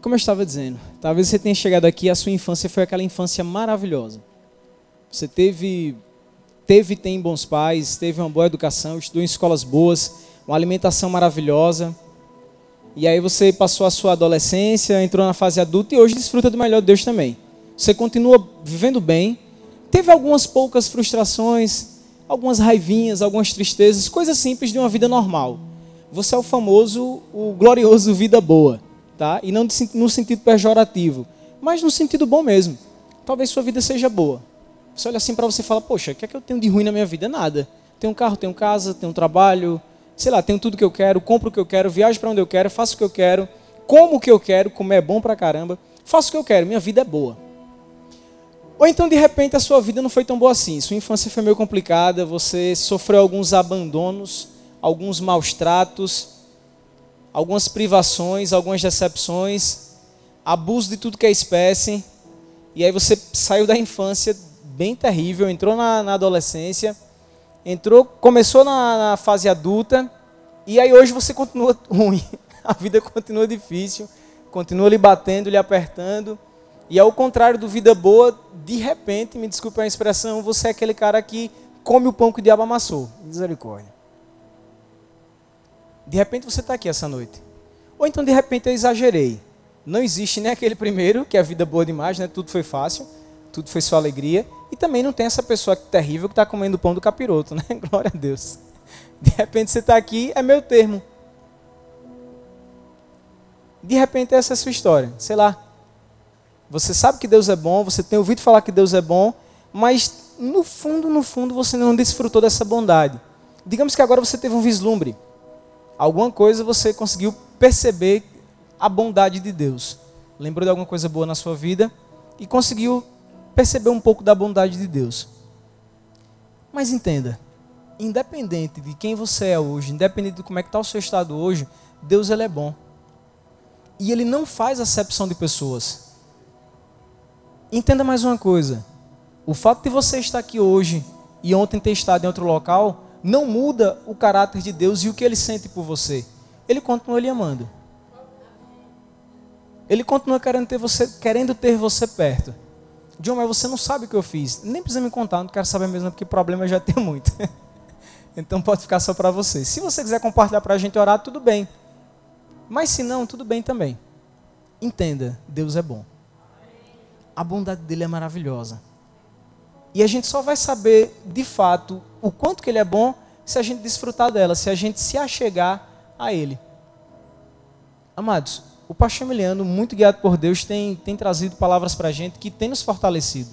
como eu estava dizendo, talvez você tenha chegado aqui, a sua infância foi aquela infância maravilhosa. Você tem bons pais, teve uma boa educação, estudou em escolas boas, uma alimentação maravilhosa. E aí você passou a sua adolescência, entrou na fase adulta e hoje desfruta do melhor de Deus também. Você continua vivendo bem, teve algumas poucas frustrações, algumas raivinhas, algumas tristezas, coisas simples de uma vida normal. Você é o famoso, o glorioso vida boa, tá? E não no sentido pejorativo, mas no sentido bom mesmo. Talvez sua vida seja boa. Você olha assim para você e fala, poxa, o que é que eu tenho de ruim na minha vida? Nada. Tenho um carro, tenho casa, tenho um trabalho, sei lá, tenho tudo que eu quero, compro o que eu quero, viajo para onde eu quero, faço o que eu quero, como o que eu quero, comer é bom pra caramba, faço o que eu quero, minha vida é boa. Ou então, de repente, a sua vida não foi tão boa assim, sua infância foi meio complicada, você sofreu alguns abandonos, alguns maus tratos, algumas privações, algumas decepções, abuso de tudo que é espécie, e aí você saiu da infância bem terrível, entrou na adolescência, começou na fase adulta, e aí hoje você continua ruim, a vida continua difícil, continua lhe batendo, lhe apertando, e ao contrário do vida boa, de repente, me desculpe a expressão, você é aquele cara que come o pão que o diabo amassou. Misericórdia. De repente você está aqui essa noite. Ou então de repente eu exagerei. Não existe nem aquele primeiro, que é a vida boa demais, né? Tudo foi fácil, tudo foi só alegria. E também não tem essa pessoa terrível que está comendo o pão do capiroto, né? Glória a Deus. De repente você está aqui, é meu termo. De repente essa é a sua história, sei lá. Você sabe que Deus é bom, você tem ouvido falar que Deus é bom, mas no fundo você não desfrutou dessa bondade. Digamos que agora você teve um vislumbre. Alguma coisa você conseguiu perceber a bondade de Deus. Lembrou de alguma coisa boa na sua vida e conseguiu perceber um pouco da bondade de Deus. Mas entenda, independente de quem você é hoje, independente de como é que está o seu estado hoje, Deus ele é bom. E Ele não faz acepção de pessoas. Entenda mais uma coisa. O fato de você estar aqui hoje e ontem ter estado em outro local não muda o caráter de Deus e o que Ele sente por você. Ele continua lhe amando. Ele continua querendo ter você perto. John, mas você não sabe o que eu fiz. Nem precisa me contar, não quero saber mesmo, porque problema eu já tenho muito. Então pode ficar só para você. Se você quiser compartilhar para a gente orar, tudo bem. Mas se não, tudo bem também. Entenda, Deus é bom. A bondade dele é maravilhosa. E a gente só vai saber, de fato, o quanto que ele é bom se a gente desfrutar dela, se a gente se achegar a ele. Amados, o pastor Emiliano, muito guiado por Deus, tem trazido palavras para a gente que tem nos fortalecido.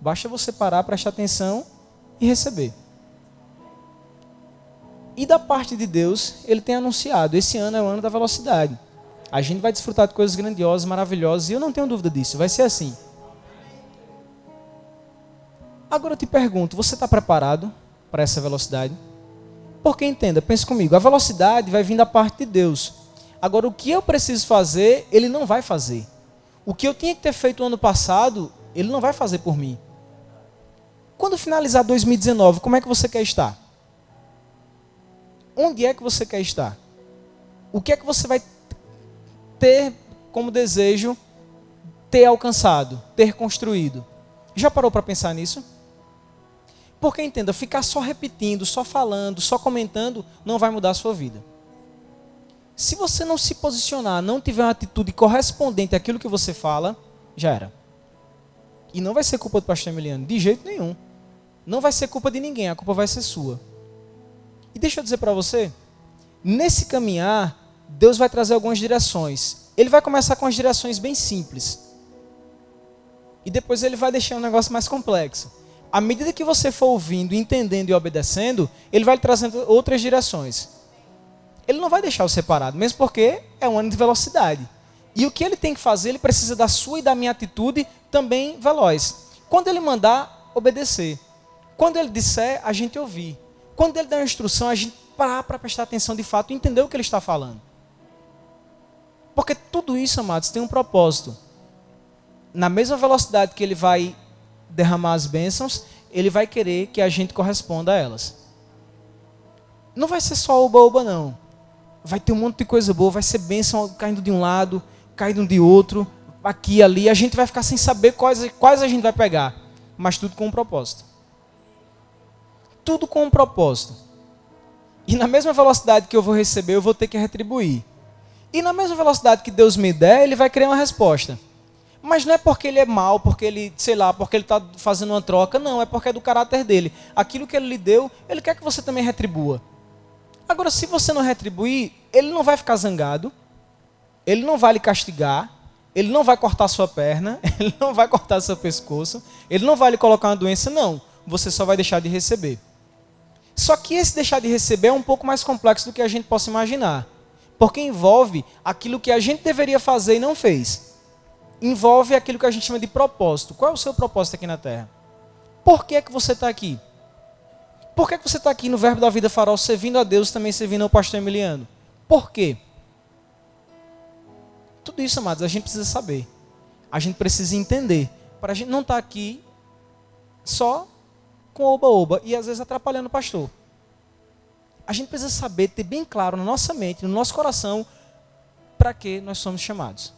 Basta você parar, prestar atenção e receber. E da parte de Deus, Ele tem anunciado, esse ano é o ano da velocidade. A gente vai desfrutar de coisas grandiosas, maravilhosas, e eu não tenho dúvida disso, vai ser assim. Agora eu te pergunto, você está preparado para essa velocidade? Porque entenda, pense comigo, a velocidade vai vir da parte de Deus. Agora o que eu preciso fazer, Ele não vai fazer. O que eu tinha que ter feito no ano passado, Ele não vai fazer por mim. Quando finalizar 2019, como é que você quer estar? Onde é que você quer estar? O que é que você vai ter como desejo ter alcançado, ter construído? Já parou para pensar nisso? Porque entenda, ficar só repetindo, só falando, só comentando, não vai mudar a sua vida. Se você não se posicionar, não tiver uma atitude correspondente àquilo que você fala, já era. E não vai ser culpa do pastor Emiliano, de jeito nenhum. Não vai ser culpa de ninguém, a culpa vai ser sua. E deixa eu dizer para você, nesse caminhar, Deus vai trazer algumas direções. Ele vai começar com as direções bem simples. E depois ele vai deixar um negócio mais complexo. À medida que você for ouvindo, entendendo e obedecendo, ele vai trazendo outras direções. Ele não vai deixar você parado, mesmo porque é um ano de velocidade. E o que ele tem que fazer, ele precisa da sua e da minha atitude também veloz. Quando ele mandar, obedecer. Quando ele disser, a gente ouvir. Quando ele der uma instrução, a gente parar para prestar atenção de fato e entender o que ele está falando. Porque tudo isso, amados, tem um propósito. Na mesma velocidade que ele vai derramar as bênçãos, ele vai querer que a gente corresponda a elas. Não vai ser só oba-oba, não. vai ter um monte de coisa boa, vai ser bênção caindo de um lado, caindo de outro, aqui e ali. A gente vai ficar sem saber quais a gente vai pegar, mas tudo com um propósito. Tudo com um propósito. E na mesma velocidade que eu vou receber, eu vou ter que retribuir. E na mesma velocidade que Deus me der, Ele vai criar uma resposta. Mas não é porque Ele é mau, porque Ele, sei lá, porque Ele está fazendo uma troca. Não, é porque é do caráter dele. Aquilo que Ele lhe deu, Ele quer que você também retribua. Agora, se você não retribuir, Ele não vai ficar zangado. Ele não vai lhe castigar. Ele não vai cortar sua perna. Ele não vai cortar seu pescoço. Ele não vai lhe colocar uma doença, não. Você só vai deixar de receber. Só que esse deixar de receber é um pouco mais complexo do que a gente possa imaginar. Porque envolve aquilo que a gente deveria fazer e não fez. Envolve aquilo que a gente chama de propósito. Qual é o seu propósito aqui na Terra? Por que é que você está aqui? Por que é que você está aqui no Verbo da Vida Farol, servindo a Deus, também servindo ao pastor Emiliano? Por quê? Tudo isso, amados, a gente precisa saber. A gente precisa entender. Para a gente não estar aqui só com oba-oba e às vezes atrapalhando o pastor. A gente precisa saber, ter bem claro na nossa mente, no nosso coração, para que nós somos chamados.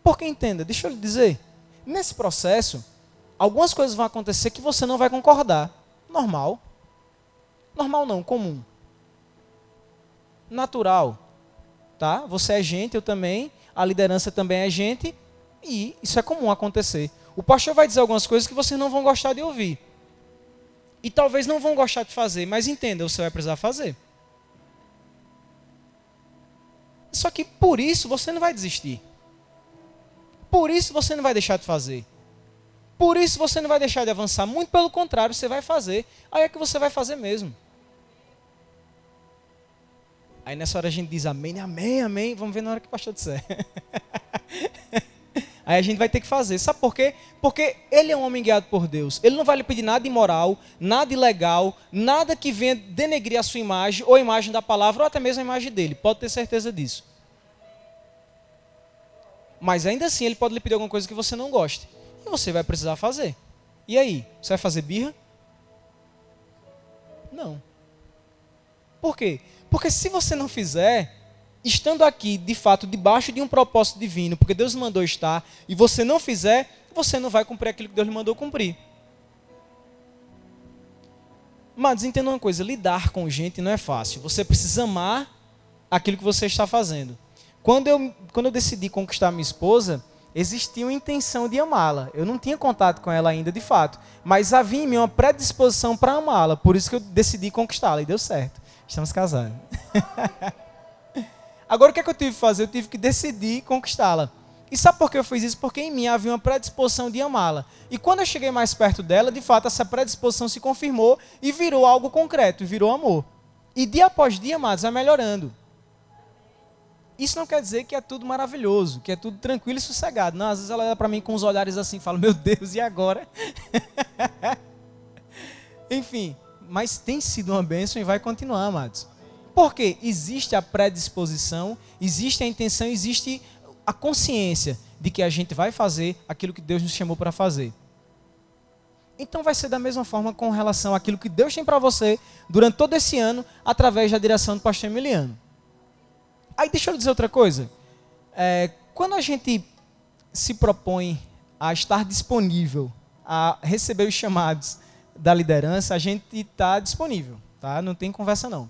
Porque entenda, deixa eu lhe dizer, nesse processo, algumas coisas vão acontecer que você não vai concordar. Normal. Normal não, comum. Natural. Tá? Você é gente, eu também, a liderança também é gente, e isso é comum acontecer. O pastor vai dizer algumas coisas que vocês não vão gostar de ouvir. E talvez não vão gostar de fazer, mas entenda, você vai precisar fazer. Só que por isso você não vai desistir. Por isso você não vai deixar de fazer. Por isso você não vai deixar de avançar. Muito pelo contrário, você vai fazer. Aí é que você vai fazer mesmo. Aí nessa hora a gente diz amém, amém, amém. Vamos ver na hora que o pastor disser. Aí a gente vai ter que fazer. Sabe por quê? Porque ele é um homem guiado por Deus. Ele não vai lhe pedir nada imoral, nada ilegal, nada que venha denegrir a sua imagem, ou a imagem da palavra, ou até mesmo a imagem dele. Pode ter certeza disso. Mas ainda assim ele pode lhe pedir alguma coisa que você não goste. E você vai precisar fazer. E aí? Você vai fazer birra? Não. Por quê? Porque se você não fizer, estando aqui, de fato, debaixo de um propósito divino, porque Deus mandou estar, e você não fizer, você não vai cumprir aquilo que Deus lhe mandou cumprir. Mas entenda uma coisa, lidar com gente não é fácil. Você precisa amar aquilo que você está fazendo. Quando eu decidi conquistar minha esposa, existia uma intenção de amá-la. Eu não tinha contato com ela ainda, de fato. Mas havia em mim uma predisposição para amá-la. Por isso que eu decidi conquistá-la. E deu certo. Estamos casados. Agora o que é que eu tive que fazer? Eu tive que decidir conquistá-la. E sabe por que eu fiz isso? Porque em mim havia uma predisposição de amá-la. E quando eu cheguei mais perto dela, de fato, essa predisposição se confirmou e virou algo concreto, virou amor. E dia após dia, amados, vai melhorando. Isso não quer dizer que é tudo maravilhoso, que é tudo tranquilo e sossegado. Não, às vezes ela olha para mim com os olhares assim e fala, meu Deus, e agora? Enfim, mas tem sido uma bênção e vai continuar, amados. Porque existe a predisposição, existe a intenção, existe a consciência de que a gente vai fazer aquilo que Deus nos chamou para fazer. Então vai ser da mesma forma com relação àquilo que Deus tem para você durante todo esse ano, através da direção do pastor Emiliano. Aí deixa eu lhe dizer outra coisa. Quando a gente se propõe a estar disponível, a receber os chamados da liderança, a gente está disponível, tá? Não tem conversa não.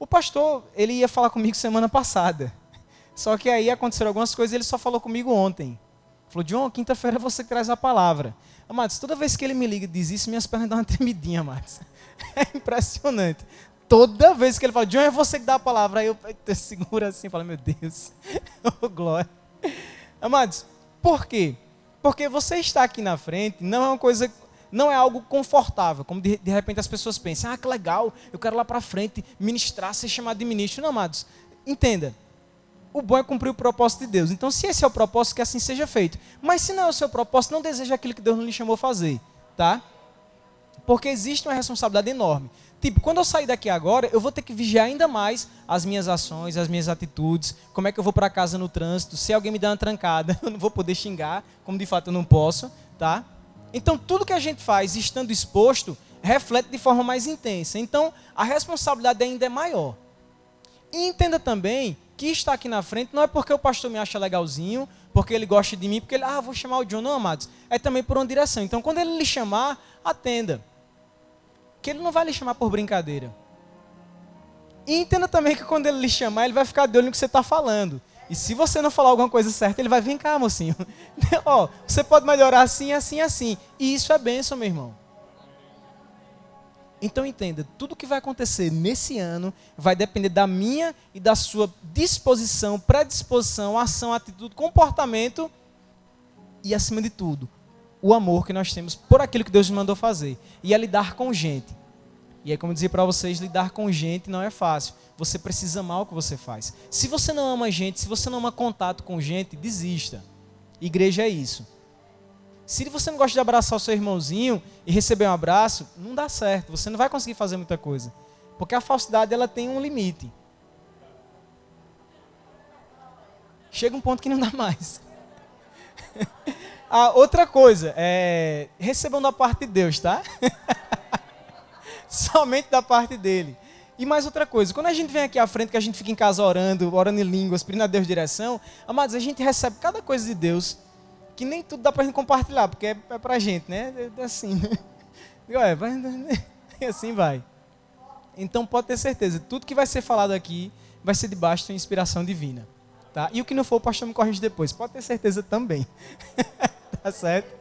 O pastor, ele ia falar comigo semana passada. Só que aí aconteceram algumas coisas e ele só falou comigo ontem. Falou, John, quinta-feira você que traz a palavra. Amados, toda vez que ele me liga e diz isso, minhas pernas dão uma tremidinha, amados. É impressionante. Toda vez que ele fala, John, é você que dá a palavra. Aí eu seguro assim e falo, meu Deus, oh, glória. Amados, por quê? Porque você estar aqui na frente não é uma coisa, não é algo confortável, como de repente as pessoas pensam, que legal, eu quero lá para frente ministrar, ser chamado de ministro. Não, amados, entenda, o bom é cumprir o propósito de Deus. Então, se esse é o propósito, que assim seja feito. Mas se não é o seu propósito, não deseja aquilo que Deus não lhe chamou a fazer, tá? Porque existe uma responsabilidade enorme. Tipo, quando eu sair daqui agora, eu vou ter que vigiar ainda mais as minhas ações, as minhas atitudes, como é que eu vou para casa no trânsito, se alguém me dá uma trancada, eu não vou poder xingar, como de fato eu não posso, tá? Então, tudo que a gente faz, estando exposto, reflete de forma mais intensa. Então, a responsabilidade ainda é maior. E entenda também que está aqui na frente não é porque o pastor me acha legalzinho, porque ele gosta de mim, porque ele, vou chamar o John. Não, amados, é também por uma direção. Então, quando ele lhe chamar, atenda. Que ele não vai lhe chamar por brincadeira. E entenda também que quando ele lhe chamar, ele vai ficar de olho no que você está falando. E se você não falar alguma coisa certa, ele vai, vem cá, mocinho. Você pode melhorar assim, assim, assim. E isso é bênção, meu irmão. Então entenda, tudo que vai acontecer nesse ano vai depender da minha e da sua disposição, predisposição, ação, atitude, comportamento e, acima de tudo, o amor que nós temos por aquilo que Deus nos mandou fazer. E é lidar com gente. E aí, como eu dizia para vocês, lidar com gente não é fácil. Você precisa amar o que você faz. Se você não ama gente, se você não ama contato com gente, desista. Igreja é isso. Se você não gosta de abraçar o seu irmãozinho e receber um abraço, não dá certo. Você não vai conseguir fazer muita coisa. Porque a falsidade, ela tem um limite. Chega um ponto que não dá mais. Outra coisa, recebam da parte de Deus, tá? Somente da parte dele. E mais outra coisa, quando a gente vem aqui à frente, que a gente fica em casa orando em línguas, pedindo a Deus direção, amados, a gente recebe cada coisa de Deus, que nem tudo dá pra gente compartilhar, porque é pra gente, né? É assim, né? E assim vai. Então pode ter certeza, tudo que vai ser falado aqui vai ser debaixo de uma inspiração divina. Tá? E o que não for, o pastor me corrige depois. Pode ter certeza também. Tá certo?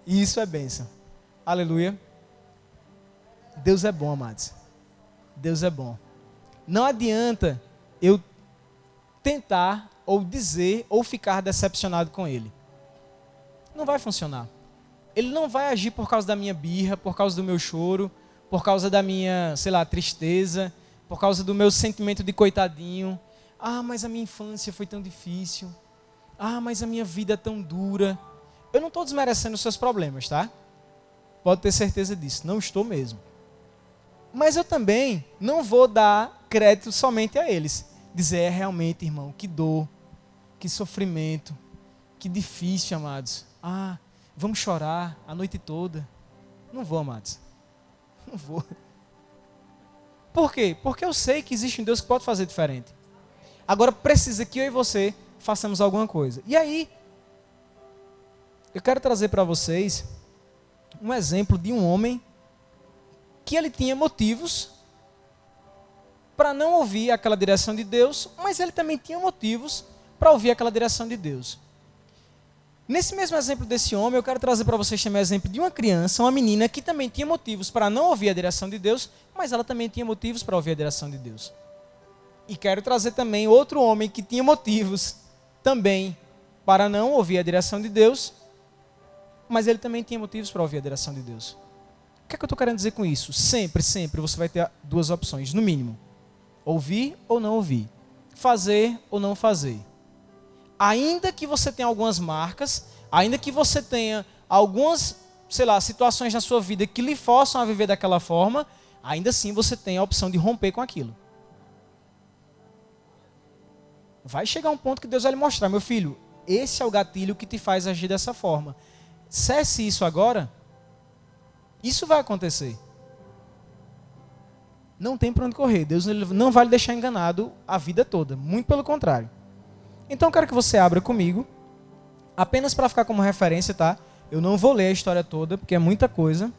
E isso é bênção. Aleluia. Deus é bom, amados. Deus é bom. Não adianta eu tentar, ou dizer, ou ficar decepcionado com Ele. Não vai funcionar. Ele não vai agir por causa da minha birra, por causa do meu choro, por causa da minha, tristeza, por causa do meu sentimento de coitadinho. Mas a minha infância foi tão difícil. Mas a minha vida é tão dura. Eu não estou desmerecendo os seus problemas, tá? Pode ter certeza disso. Não estou mesmo. Mas eu também não vou dar crédito somente a eles. Dizer, realmente, irmão, que dor, que sofrimento, que difícil, amados. Vamos chorar a noite toda. Não vou, amados. Não vou. Por quê? Porque eu sei que existe um Deus que pode fazer diferente. Agora precisa que eu e você façamos alguma coisa. E aí, eu quero trazer para vocês um exemplo de um homem que ele tinha motivos para não ouvir aquela direção de Deus, mas ele também tinha motivos para ouvir aquela direção de Deus. Nesse mesmo exemplo desse homem, eu quero trazer para vocês também o exemplo de uma criança, uma menina que também tinha motivos para não ouvir a direção de Deus, mas ela também tinha motivos para ouvir a direção de Deus. E quero trazer também outro homem que tinha motivos também para não ouvir a direção de Deus, mas ele também tinha motivos para ouvir a direção de Deus. O que é que eu estou querendo dizer com isso? Sempre você vai ter duas opções, no mínimo. Ouvir ou não ouvir. Fazer ou não fazer. Ainda que você tenha algumas marcas, ainda que você tenha algumas, situações na sua vida que lhe forçam a viver daquela forma, ainda assim você tem a opção de romper com aquilo. Vai chegar um ponto que Deus vai lhe mostrar, meu filho, esse é o gatilho que te faz agir dessa forma. Cesse isso agora, isso vai acontecer. Não tem para onde correr. Deus não vai lhe deixar enganado a vida toda, muito pelo contrário. Então eu quero que você abra comigo, apenas para ficar como referência, tá? Eu não vou ler a história toda, porque é muita coisa.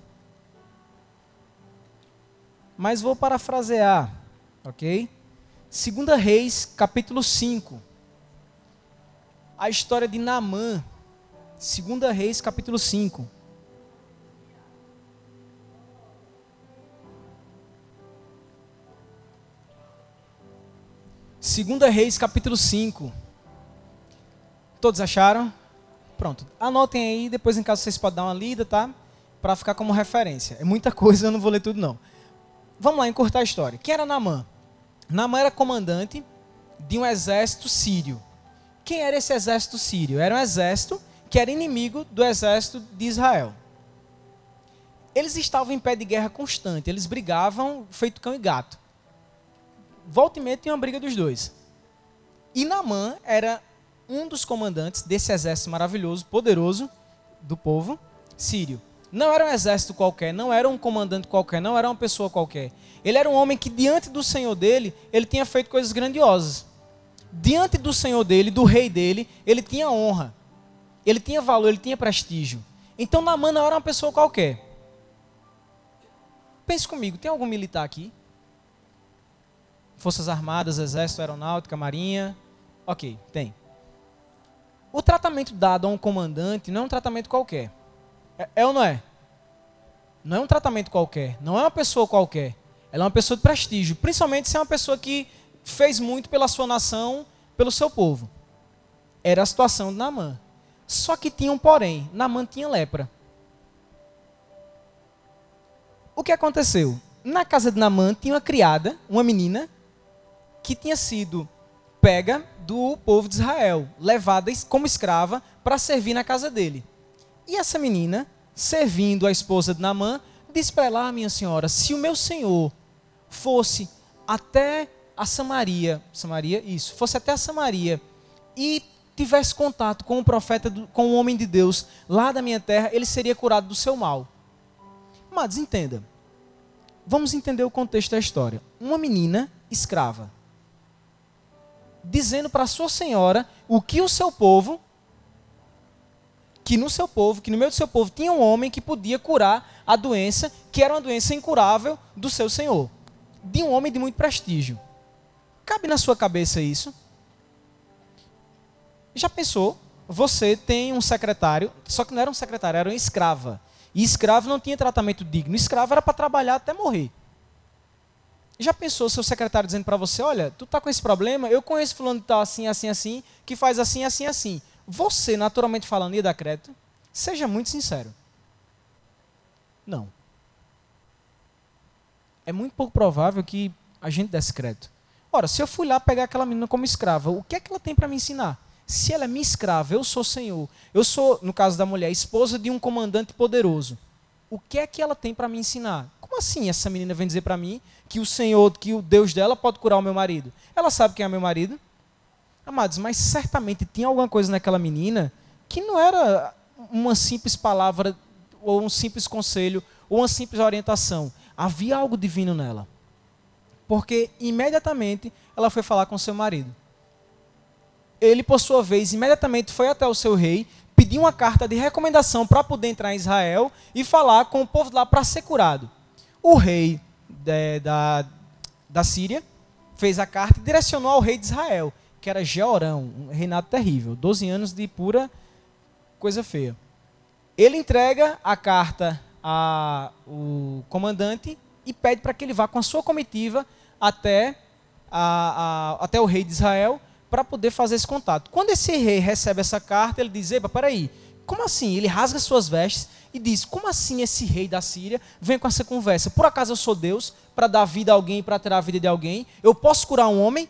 Mas vou parafrasear, ok? 2 Reis, capítulo 5. A história de Naamã. 2 Reis, capítulo 5. Segunda Reis, capítulo 5. Todos acharam? Pronto. Anotem aí, depois em casa vocês podem dar uma lida, tá? Para ficar como referência. É muita coisa, eu não vou ler tudo não. Vamos lá, encurtar a história. Quem era Naamã? Naamã era comandante de um exército sírio. Quem era esse exército sírio? Era um exército que era inimigo do exército de Israel. Eles estavam em pé de guerra constante. Eles brigavam feito cão e gato. Volta e meia tinha uma briga dos dois. E Naamã era um dos comandantes desse exército maravilhoso, poderoso, do povo sírio. não era um exército qualquer, não era um comandante qualquer, não era uma pessoa qualquer. Ele era um homem que diante do Senhor dele, ele tinha feito coisas grandiosas. Diante do Senhor dele, do rei dele, ele tinha honra. Ele tinha valor, ele tinha prestígio. Então Naamã não era uma pessoa qualquer. Pense comigo, tem algum militar aqui? Forças Armadas, Exército, Aeronáutica, Marinha? Ok, tem. O tratamento dado a um comandante não é um tratamento qualquer. É ou não é? Não é um tratamento qualquer. Não é uma pessoa qualquer. Ela é uma pessoa de prestígio. Principalmente se é uma pessoa que fez muito pela sua nação, pelo seu povo. Era a situação de Naamã. Só que tinha um porém. Naamã tinha lepra. O que aconteceu? Na casa de Naamã tinha uma criada, uma menina, que tinha sido pega do povo de Israel, levada como escrava para servir na casa dele. E essa menina, servindo a esposa de Naamã, disse para ela: minha senhora, se o meu senhor fosse até a Samaria, fosse até a Samaria e tivesse contato com o profeta, com o homem de Deus lá da minha terra, ele seria curado do seu mal. Mas entenda, vamos entender o contexto da história. Uma menina escrava, dizendo para a sua senhora o que o seu povo, que no meio do seu povo tinha um homem que podia curar a doença, que era uma doença incurável do seu senhor. De um homem de muito prestígio. Cabe na sua cabeça isso? Já pensou? Você tem um secretário, só que não era um secretário, era uma escrava. E escravo não tinha tratamento digno. Escravo era para trabalhar até morrer. Já pensou seu secretário dizendo para você: olha, tu tá com esse problema, eu conheço fulano que tá assim, assim, assim, que faz assim, assim, assim. Você, naturalmente falando, ia dar crédito? Seja muito sincero. Não. É muito pouco provável que a gente desse crédito. Ora, se eu fui lá pegar aquela menina como escrava, o que é que ela tem para me ensinar? Se ela é minha escrava, eu sou senhor. Eu sou, no caso da mulher, esposa de um comandante poderoso. O que é que ela tem para me ensinar? Como assim essa menina vem dizer para mim que o Senhor, que o Deus dela pode curar o meu marido? Ela sabe quem é meu marido? Amados, mas certamente tinha alguma coisa naquela menina que não era uma simples palavra, ou um simples conselho, ou uma simples orientação. Havia algo divino nela. Porque imediatamente ela foi falar com seu marido. Ele, por sua vez, imediatamente foi até o seu rei, pediu uma carta de recomendação para poder entrar em Israel e falar com o povo lá para ser curado. O rei da Síria fez a carta e direcionou ao rei de Israel, que era Jeorão, um reinado terrível, 12 anos de pura coisa feia. Ele entrega a carta ao comandante e pede para que ele vá com a sua comitiva até o rei de Israel para poder fazer esse contato. Quando esse rei recebe essa carta, ele diz: epa, peraí, como assim? Ele rasga suas vestes e diz: como assim esse rei da Síria vem com essa conversa? Por acaso eu sou Deus para dar vida a alguém, para tirar a vida de alguém? Eu posso curar um homem?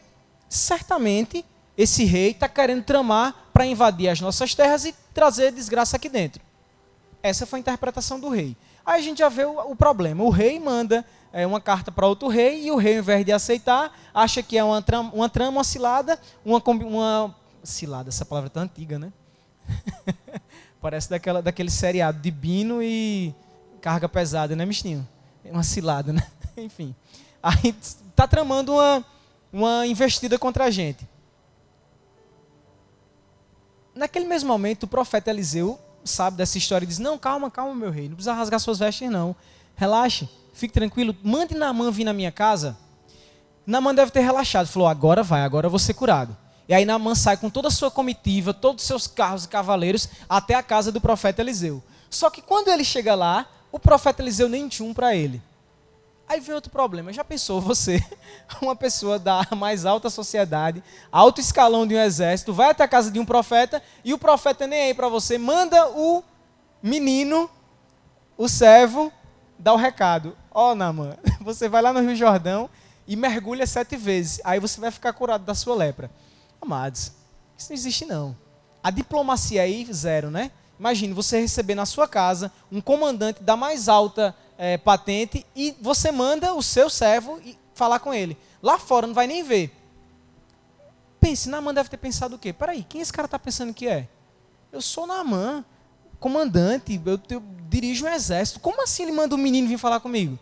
Certamente esse rei está querendo tramar para invadir as nossas terras e trazer desgraça aqui dentro. Essa foi a interpretação do rei. Aí a gente já vê o problema. O rei manda uma carta para outro rei e o rei, ao invés de aceitar, acha que é uma trama, uma cilada, uma cilada, essa palavra é tão antiga, né? Parece daquele seriado de Bino e carga pesada, né, Mistinho? Uma cilada, né? Enfim. Aí está tramando uma investida contra a gente. Naquele mesmo momento, o profeta Eliseu sabe dessa história e diz: não, calma, calma, meu rei, não precisa rasgar suas vestes, não. Relaxe, fique tranquilo, mande Naamã vir na minha casa. Naamã deve ter relaxado, falou: agora vai, agora eu vou ser curado. E aí Naamã sai com toda a sua comitiva, todos os seus carros e cavaleiros, até a casa do profeta Eliseu. Só que quando ele chega lá, o profeta Eliseu nem tinha um para ele. Aí vem outro problema. Já pensou você, uma pessoa da mais alta sociedade, alto escalão de um exército, vai até a casa de um profeta e o profeta nem aí para você, manda o menino, o servo, dar o recado: ó, Naamã, você vai lá no Rio Jordão e mergulha 7 vezes, aí você vai ficar curado da sua lepra. Amados, isso não existe não. A diplomacia aí, zero, né? Imagine você receber na sua casa um comandante da mais alta patente e você manda o seu servo falar com ele. Lá fora não vai nem ver. Pense, Naamã deve ter pensado o quê? Peraí, quem esse cara está pensando que é? Eu sou Naamã, comandante, eu dirijo um exército. Como assim ele manda um menino vir falar comigo?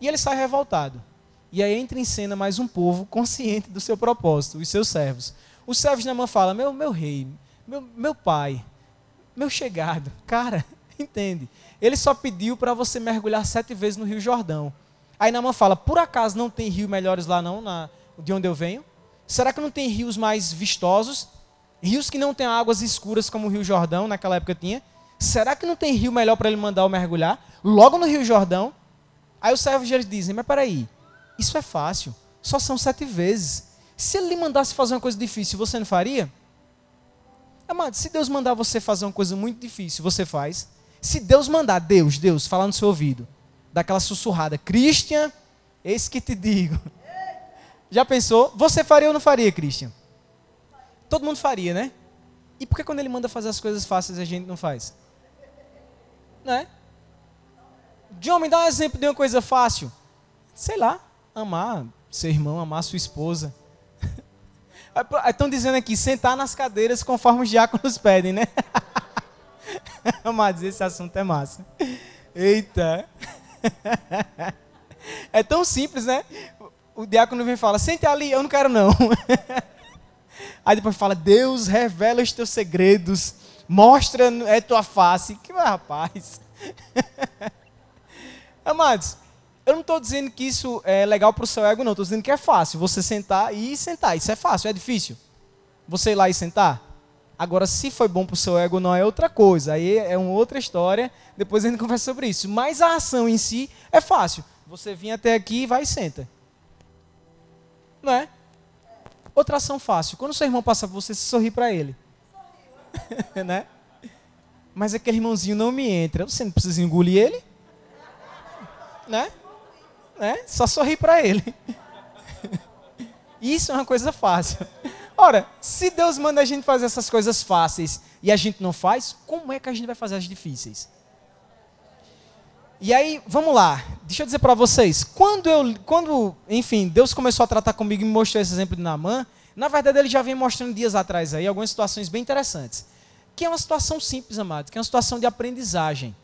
E ele sai revoltado. E aí entra em cena mais um povo consciente do seu propósito, os seus servos. Os servos de Naamã falam, meu rei, meu pai, meu chegado, cara, entende? Ele só pediu para você mergulhar 7 vezes no Rio Jordão. Aí Naamã fala, por acaso não tem rios melhores lá não, de onde eu venho? Será que não tem rios mais vistosos? Rios que não têm águas escuras como o Rio Jordão, naquela época tinha? Será que não tem rio melhor para ele mandar eu mergulhar? Logo no Rio Jordão? Aí os servos deles dizem, mas peraí, isso é fácil, só são 7 vezes. Se ele lhe mandasse fazer uma coisa difícil, você não faria? Amado, se Deus mandar você fazer uma coisa muito difícil, você faz. Se Deus mandar, Deus, falar no seu ouvido, daquela sussurrada, Christian, eis que te digo. Já pensou? Você faria ou não faria, Christian? Todo mundo faria, né? E por que quando ele manda fazer as coisas fáceis a gente não faz? Não é? John, me dá um exemplo de uma coisa fácil. Sei lá, amar seu irmão, amar sua esposa. Estão dizendo aqui, sentar nas cadeiras conforme os diáconos pedem, né? Amados, esse assunto é massa. Eita. É tão simples, né? O diácono vem e fala, sente ali, eu não quero não. Aí depois fala, Deus revela os teus segredos, mostra tua face. Que rapaz. Amados, eu não estou dizendo que isso é legal para o seu ego, não. Estou dizendo que é fácil você sentar e sentar. Isso é fácil, é difícil. Você ir lá e sentar. Agora, se foi bom para o seu ego, não é outra coisa. Aí é uma outra história. Depois a gente conversa sobre isso. Mas a ação em si é fácil. Você vem até aqui, vai e senta. Não é? Outra ação fácil. Quando seu irmão passa por você, você sorri para ele. Né? Mas aquele irmãozinho não me entra. Você não precisa engolir ele. Né? Só sorrir para ele. Isso é uma coisa fácil. Ora, se Deus manda a gente fazer essas coisas fáceis e a gente não faz, como é que a gente vai fazer as difíceis? E aí, vamos lá. Deixa eu dizer para vocês. Quando, enfim, Deus começou a tratar comigo e me mostrou esse exemplo de Naamã, na verdade ele já vem mostrando dias atrás aí algumas situações bem interessantes. Que é uma situação simples, amado, que é uma situação de aprendizagem.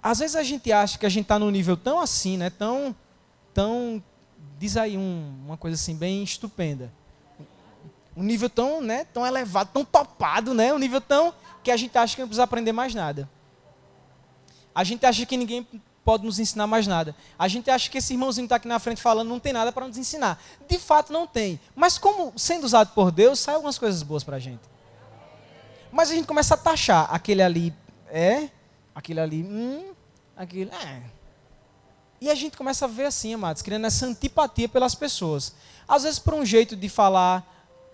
Às vezes a gente acha que a gente está num nível tão assim, né, tão diz aí uma coisa assim bem estupenda. Um nível tão, né, tão elevado, tão topado, né, um nível tão que a gente acha que não precisa aprender mais nada. A gente acha que ninguém pode nos ensinar mais nada. A gente acha que esse irmãozinho que está aqui na frente falando não tem nada para nos ensinar. De fato não tem. Mas como sendo usado por Deus, sai algumas coisas boas para a gente. Mas a gente começa a taxar. Aquele ali aquele ali, aquele E a gente começa a ver assim, amados, criando essa antipatia pelas pessoas. Às vezes por um jeito de falar,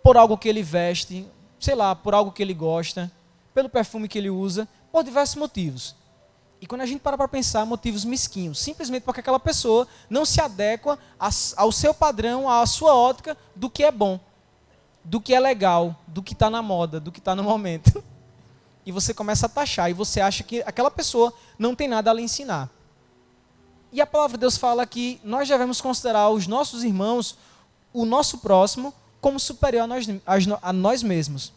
por algo que ele veste, sei lá, por algo que ele gosta, pelo perfume que ele usa, por diversos motivos. E quando a gente para pensar, motivos mesquinhos, simplesmente porque aquela pessoa não se adequa ao seu padrão, à sua ótica do que é bom, do que é legal, do que está na moda, do que está no momento. E você começa a taxar, e você acha que aquela pessoa não tem nada a lhe ensinar. E a palavra de Deus fala que nós devemos considerar os nossos irmãos, o nosso próximo, como superior a nós mesmos.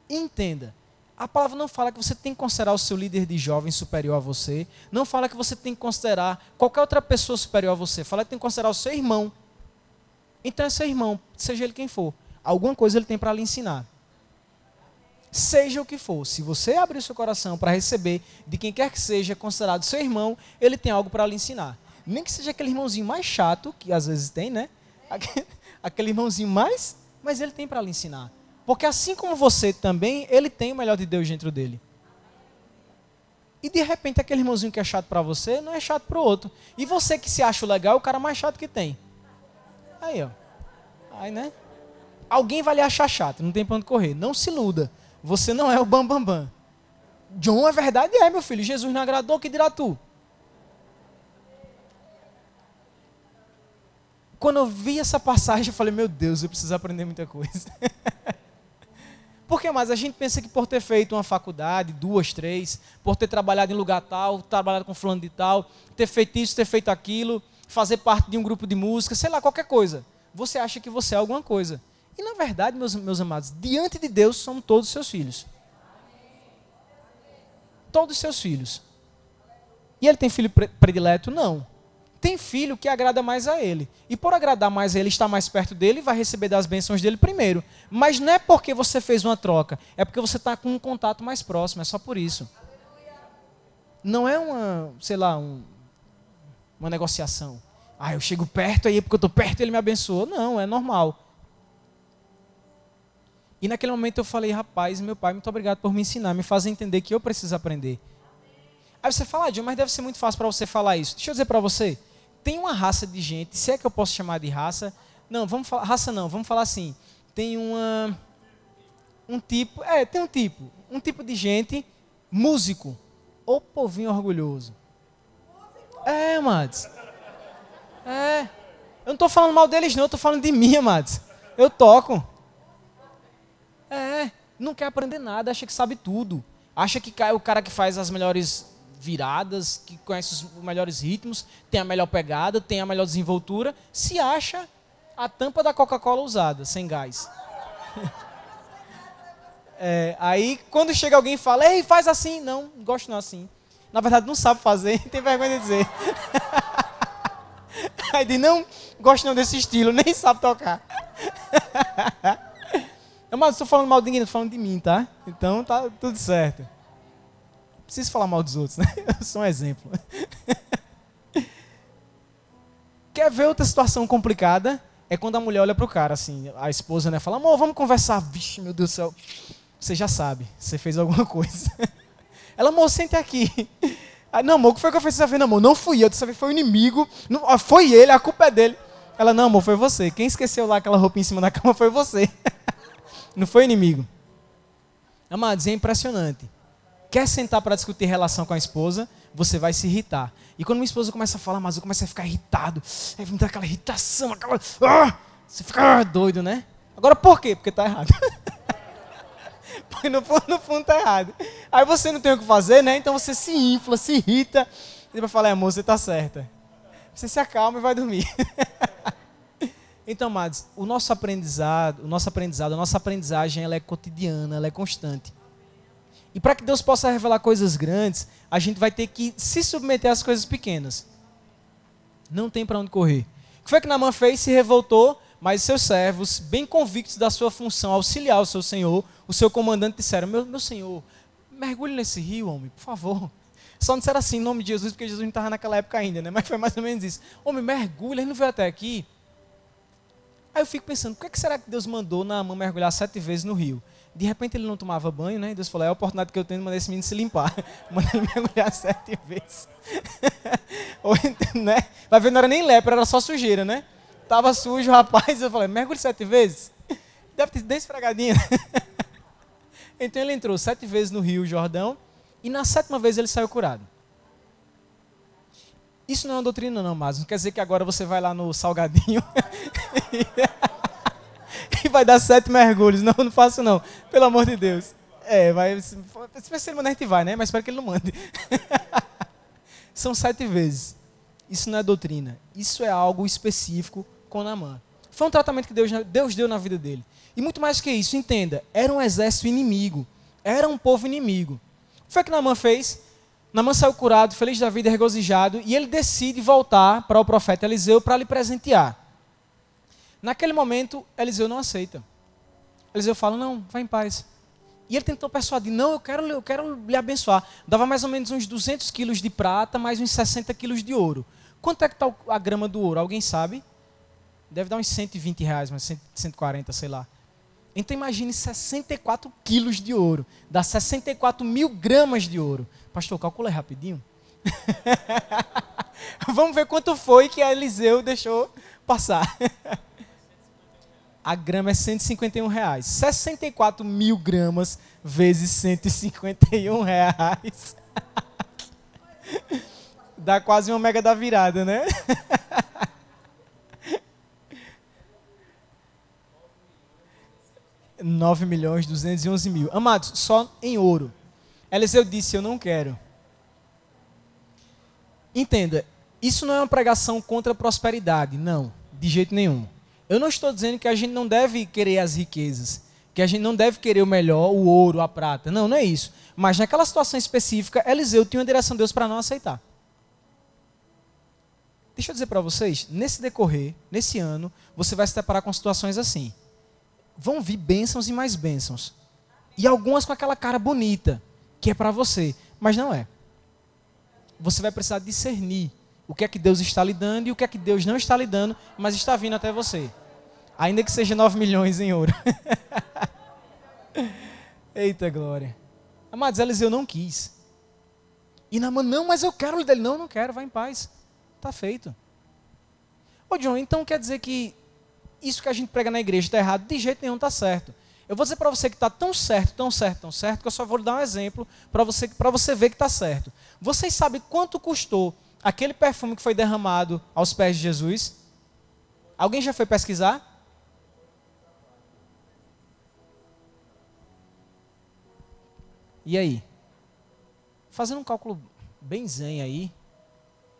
E entenda, a palavra não fala que você tem que considerar o seu líder de jovens superior a você, não fala que você tem que considerar qualquer outra pessoa superior a você, fala que tem que considerar o seu irmão. Então é seu irmão, seja ele quem for, alguma coisa ele tem para lhe ensinar. Seja o que for, se você abrir o seu coração para receber de quem quer que seja considerado seu irmão, ele tem algo para lhe ensinar. Nem que seja aquele irmãozinho mais chato, que às vezes tem, né? Aquele irmãozinho mais, mas ele tem para lhe ensinar. Porque assim como você também, ele tem o melhor de Deus dentro dele. E de repente aquele irmãozinho que é chato para você, não é chato para o outro. E você que se acha legal, é o cara mais chato que tem. Aí, ó. Aí, né? Alguém vai lhe achar chato, não tem para onde correr. Não se iluda. Você não é o bambambam. Bam, bam. John, é verdade? É, meu filho. Jesus não agradou, que dirá tu? Quando eu vi essa passagem, eu falei, meu Deus, eu preciso aprender muita coisa. Porque mais a gente pensa que por ter feito uma faculdade, 2, 3, por ter trabalhado em lugar tal, trabalhado com fulano de tal, ter feito isso, ter feito aquilo, fazer parte de um grupo de música, sei lá, qualquer coisa. Você acha que você é alguma coisa. E na verdade, meus amados, diante de Deus somos todos seus filhos. todos os seus filhos. E ele tem filho predileto? Não. Tem filho que agrada mais a ele. E por agradar mais a ele, estar mais perto dele, vai receber das bênçãos dele primeiro. Mas não é porque você fez uma troca, é porque você está com um contato mais próximo, é só por isso. Não é uma negociação. Eu chego perto, aí porque eu estou perto ele me abençoou. Não, é normal. E naquele momento eu falei, rapaz, meu pai, muito obrigado por me ensinar, me fazer entender que eu preciso aprender. Aí você fala, John, mas deve ser muito fácil para você falar isso. Deixa eu dizer para você, tem uma raça de gente, se é que eu posso chamar de raça, não, vamos falar, raça não, vamos falar assim, tem um tipo de gente, músico, ou povinho orgulhoso. Amados. Eu não estou falando mal deles não, eu estou falando de mim, amados. Eu toco. Não quer aprender nada, acha que sabe tudo. Acha que é o cara que faz as melhores viradas, que conhece os melhores ritmos, tem a melhor pegada, tem a melhor desenvoltura, se acha a tampa da Coca-Cola usada, sem gás. Aí quando chega alguém e fala, ei, faz assim, não gosto não assim. Na verdade não sabe fazer, tem vergonha de dizer. Aí diz, não gosto não desse estilo, nem sabe tocar. Mas estou falando mal de ninguém, estou falando de mim, tá? Então tá tudo certo. Não preciso falar mal dos outros, né? Eu sou um exemplo. Quer ver outra situação complicada? É quando a mulher olha pro cara, assim, a esposa, né? Fala, amor, vamos conversar. Vixe, meu Deus do céu. Você já sabe, você fez alguma coisa. Ela, amor, sente aqui. Não, amor, o que foi que eu fiz dessa vez? Não, amor, não fui eu, dessa vez foi o inimigo. Não, foi ele, a culpa é dele. Ela, não, amor, foi você. Quem esqueceu lá aquela roupa em cima da cama foi você. Não foi inimigo. Amados, é impressionante. Quer sentar para discutir relação com a esposa, você vai se irritar. E quando minha esposa começa a falar, mas eu começo a ficar irritado. Aí vem aquela irritação, você fica doido, né? Agora por quê? Porque está errado. Porque no fundo está errado. Aí você não tem o que fazer, né? Então você se infla, se irrita. E vai falar, amor, você está certa. Você se acalma e vai dormir. Então, amados, a nossa aprendizagem, ela é cotidiana, ela é constante. E para que Deus possa revelar coisas grandes, a gente vai ter que se submeter às coisas pequenas. Não tem para onde correr. O que foi que Naamã fez? Se revoltou, mas seus servos, bem convictos da sua função, auxiliar o seu senhor, o seu comandante, disseram, meu senhor, mergulhe nesse rio, homem, por favor. Só não disseram assim, em nome de Jesus, porque Jesus não estava naquela época ainda, né? Mas foi mais ou menos isso. Homem, mergulhe, ele não veio até aqui. Aí eu fico pensando, por que será que Deus mandou Naamã mergulhar 7 vezes no rio? De repente ele não tomava banho, né? E Deus falou, é a oportunidade que eu tenho de mandar esse menino se limpar. Manda ele mergulhar 7 vezes. Ou, né? Vai ver, não era nem lepra, era só sujeira, né? Tava sujo, rapaz. Eu falei, mergulhe 7 vezes? Deve ter dado esfregadinha. Então ele entrou 7 vezes no rio Jordão e na 7ª vez ele saiu curado. Isso não é uma doutrina não, mas não quer dizer que agora você vai lá no Salgadinho e vai dar 7 mergulhos. Não, não faço não. Pelo amor de Deus. Se ele mandar, a gente vai, né? Mas espero que ele não mande. São 7 vezes. Isso não é doutrina. Isso é algo específico com Naamã. Foi um tratamento que Deus deu na vida dele. E muito mais que isso, entenda, era um exército inimigo. Era um povo inimigo. O que foi que Naamã fez? Naamã saiu curado, feliz da vida, regozijado, e ele decide voltar para o profeta Eliseu para lhe presentear. Naquele momento, Eliseu não aceita. Eliseu fala, não, vai em paz. E ele tentou persuadir, não, eu quero lhe abençoar. Dava mais ou menos uns 200 quilos de prata, mais uns 60 quilos de ouro. Quanto é que está a grama do ouro? Alguém sabe? Deve dar uns 120 reais, mas 140, sei lá. Então imagine 64 quilos de ouro. Dá 64 mil gramas de ouro. Pastor, calcula aí rapidinho. Vamos ver quanto foi que Eliseu deixou passar. A grama é 151 reais. 64 mil gramas vezes 151 reais. Dá quase uma mega da virada, né? 9.211.000. Amados, só em ouro. Eliseu disse, eu não quero. Entenda, isso não é uma pregação contra a prosperidade. Não, de jeito nenhum. Eu não estou dizendo que a gente não deve querer as riquezas. que a gente não deve querer o melhor, o ouro, a prata. Não, não é isso. Mas naquela situação específica, Eliseu tinha uma direção de Deus para não aceitar. Deixa eu dizer para vocês, nesse decorrer, nesse ano, você vai se deparar com situações assim. Vão vir bênçãos e mais bênçãos. E algumas com aquela cara bonita, que é para você, mas não é. Você vai precisar discernir o que é que Deus está lhe dando e o que é que Deus não está lhe dando, mas está vindo até você. Ainda que seja 9 milhões em ouro. Eita glória. Amados, Eliseu não quis. E Naamã, não, mas eu quero lhe dele. Não, não quero, vai em paz. Está feito. Ô John, então quer dizer que isso que a gente prega na igreja está errado? De jeito nenhum está certo. Eu vou dizer para você que está tão certo, tão certo, tão certo, que eu só vou lhe dar um exemplo para você ver que está certo. Vocês sabem quanto custou aquele perfume que foi derramado aos pés de Jesus? Alguém já foi pesquisar? E aí? Fazendo um cálculo bem zen aí,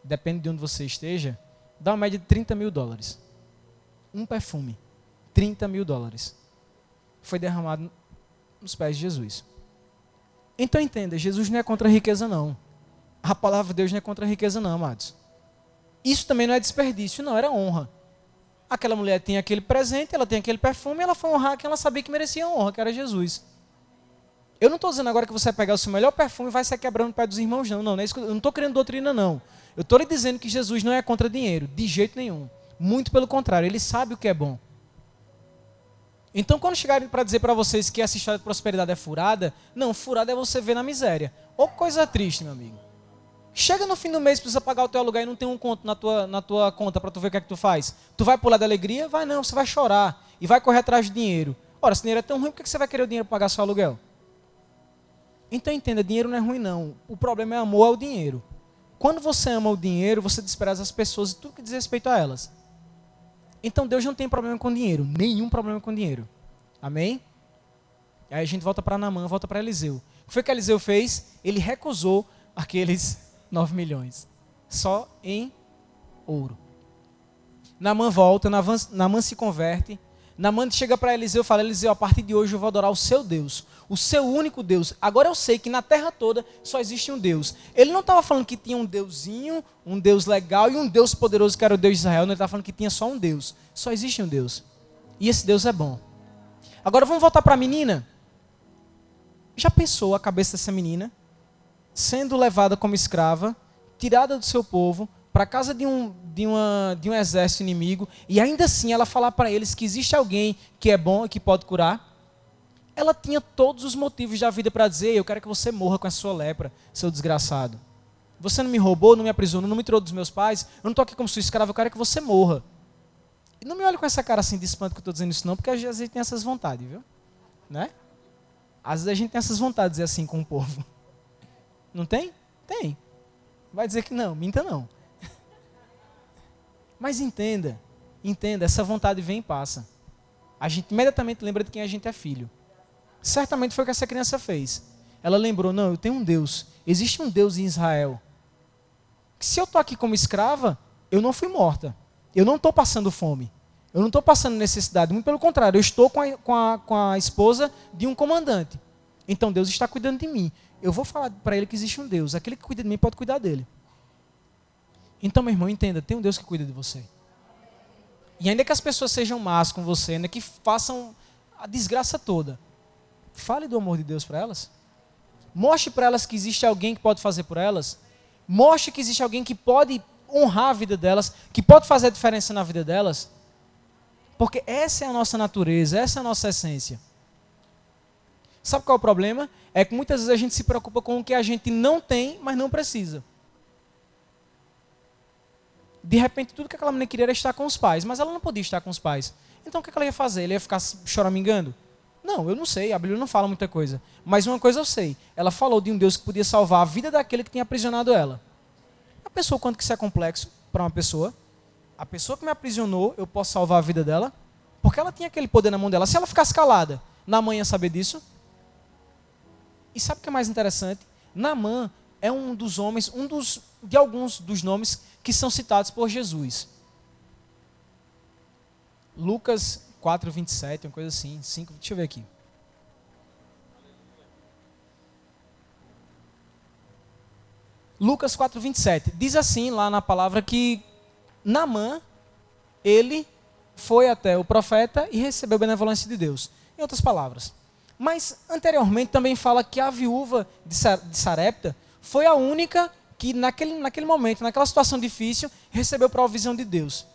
depende de onde você esteja, dá uma média de $30.000. Um perfume, $30.000. Foi derramado nos pés de Jesus. Então entenda, Jesus não é contra a riqueza não. A palavra de Deus não é contra a riqueza não, amados. Isso também não é desperdício, não, era honra. Aquela mulher tinha aquele presente, ela tem aquele perfume, ela foi honrar quem ela sabia que merecia honra, que era Jesus. Eu não estou dizendo agora que você vai pegar o seu melhor perfume e vai sair quebrando o pé dos irmãos, não. Não é isso, eu não estou querendo doutrina, não. Eu estou lhe dizendo que Jesus não é contra dinheiro, de jeito nenhum. Muito pelo contrário, ele sabe o que é bom. Então, quando chegarem para dizer para vocês que essa história de prosperidade é furada, não, furada é você ver na miséria. Ô coisa triste, meu amigo. Chega no fim do mês, precisa pagar o teu aluguel e não tem um conto na tua conta para tu ver o que é que tu faz. Tu vai pular da alegria? Vai não, você vai chorar e vai correr atrás de dinheiro. Ora, se dinheiro é tão ruim, por que você vai querer o dinheiro para pagar seu aluguel? Então entenda, dinheiro não é ruim não. O problema é amor ao dinheiro. Quando você ama o dinheiro, você despreza as pessoas e tudo que diz respeito a elas. Então Deus não tem problema com dinheiro, nenhum problema com dinheiro. Amém? Aí a gente volta para Naamã, volta para Eliseu. O que foi que Eliseu fez? Ele recusou aqueles 9 milhões. Só em ouro. Naamã volta, Naamã se converte. Naamã chega para Eliseu e fala, Eliseu, a partir de hoje eu vou adorar o seu Deus, o seu único Deus. Agora eu sei que na terra toda só existe um Deus. Ele não estava falando que tinha um deusinho, um Deus legal e um Deus poderoso que era o Deus de Israel. Não, ele estava falando que tinha só um Deus. Só existe um Deus. E esse Deus é bom. Agora vamos voltar para a menina. Já pensou a cabeça dessa menina sendo levada como escrava, tirada do seu povo, para a casa de um exército inimigo, e ainda assim ela falar para eles que existe alguém que é bom e que pode curar? Ela tinha todos os motivos da vida para dizer, eu quero que você morra com a sua lepra, seu desgraçado. Você não me roubou, não me aprisionou, não me tirou dos meus pais, eu não estou aqui como sua escrava, eu quero que você morra. E não me olhe com essa cara assim de espanto que eu estou dizendo isso não, porque às vezes a gente tem essas vontades, viu? Né? Às vezes a gente tem essas vontades de dizer assim com o povo. Não tem? Tem. Vai dizer que não, minta não. Mas entenda, essa vontade vem e passa. A gente imediatamente lembra de quem a gente é filho. Certamente foi o que essa criança fez. Ela lembrou, não, eu tenho um Deus. Existe um Deus em Israel. Se eu estou aqui como escrava, eu não fui morta. Eu não estou passando fome. Eu não estou passando necessidade. Muito pelo contrário, eu estou com a esposa de um comandante. Então Deus está cuidando de mim. Eu vou falar para ele que existe um Deus. Aquele que cuida de mim pode cuidar dele. Então, meu irmão, entenda, tem um Deus que cuida de você. E ainda que as pessoas sejam más com você, ainda que façam a desgraça toda, fale do amor de Deus para elas. Mostre para elas que existe alguém que pode fazer por elas. Mostre que existe alguém que pode honrar a vida delas, que pode fazer a diferença na vida delas. Porque essa é a nossa natureza, essa é a nossa essência. Sabe qual é o problema? É que muitas vezes a gente se preocupa com o que a gente não tem, mas não precisa. De repente, tudo que aquela menina queria era estar com os pais, mas ela não podia estar com os pais. Então, o que ela ia fazer? Ela ia ficar choramingando? Não, eu não sei, a Bíblia não fala muita coisa. Mas uma coisa eu sei, ela falou de um Deus que podia salvar a vida daquele que tinha aprisionado ela. A pessoa, quanto que isso é complexo para uma pessoa? A pessoa que me aprisionou, eu posso salvar a vida dela? Porque ela tinha aquele poder na mão dela. Se ela ficasse calada, Naamã ia saber disso? E sabe o que é mais interessante? Naamã é um dos homens, de alguns dos nomes que são citados por Jesus. Lucas 4:27, uma coisa assim, 5, deixa eu ver aqui. Lucas 4:27. Diz assim lá na palavra que Naamã, ele foi até o profeta e recebeu a benevolência de Deus. Em outras palavras. Mas anteriormente também fala que a viúva de Sarepta foi a única que naquele momento, naquela situação difícil, recebeu provisão de Deus.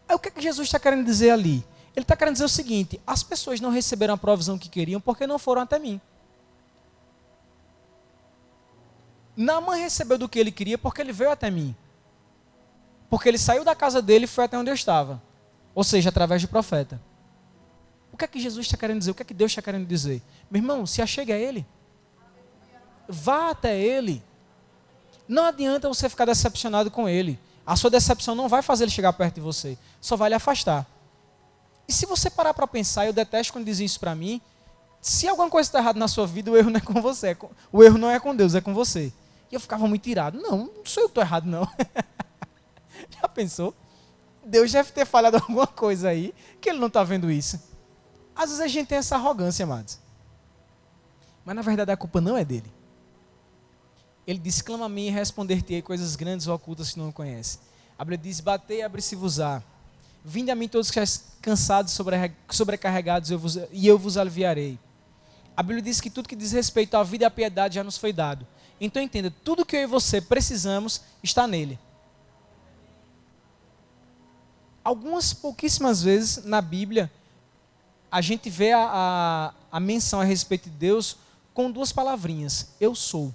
Aí o que é que Jesus está querendo dizer ali? Ele está querendo dizer o seguinte: as pessoas não receberam a provisão que queriam porque não foram até mim. Naamã recebeu do que ele queria porque ele veio até mim. Porque ele saiu da casa dele e foi até onde eu estava. Ou seja, através do profeta. O que é que Jesus está querendo dizer? O que é que Deus está querendo dizer? Meu irmão, se achegue a Ele. Vá até Ele. Não adianta você ficar decepcionado com Ele. A sua decepção não vai fazer Ele chegar perto de você. Só vai lhe afastar. E se você parar para pensar, eu detesto quando dizem isso para mim, se alguma coisa está errada na sua vida, o erro não é com você. O erro não é com Deus, é com você. E eu ficava muito irado. Não sou eu que estou errado, não. Já pensou? Deus deve ter falhado alguma coisa aí, que Ele não está vendo isso. Às vezes a gente tem essa arrogância, amados. Mas na verdade a culpa não é dele. Ele disse: clama a mim e responder-te-ei coisas grandes ou ocultas que não conhece. A Bíblia diz: batei e abre-se-vos-á. Vinde a mim todos que estáis cansados, sobrecarregados, e eu vos aliviarei. A Bíblia diz que tudo que diz respeito à vida e à piedade já nos foi dado. Então entenda, tudo que eu e você precisamos está nele. Algumas pouquíssimas vezes na Bíblia, a gente vê a menção a respeito de Deus com duas palavrinhas: eu sou.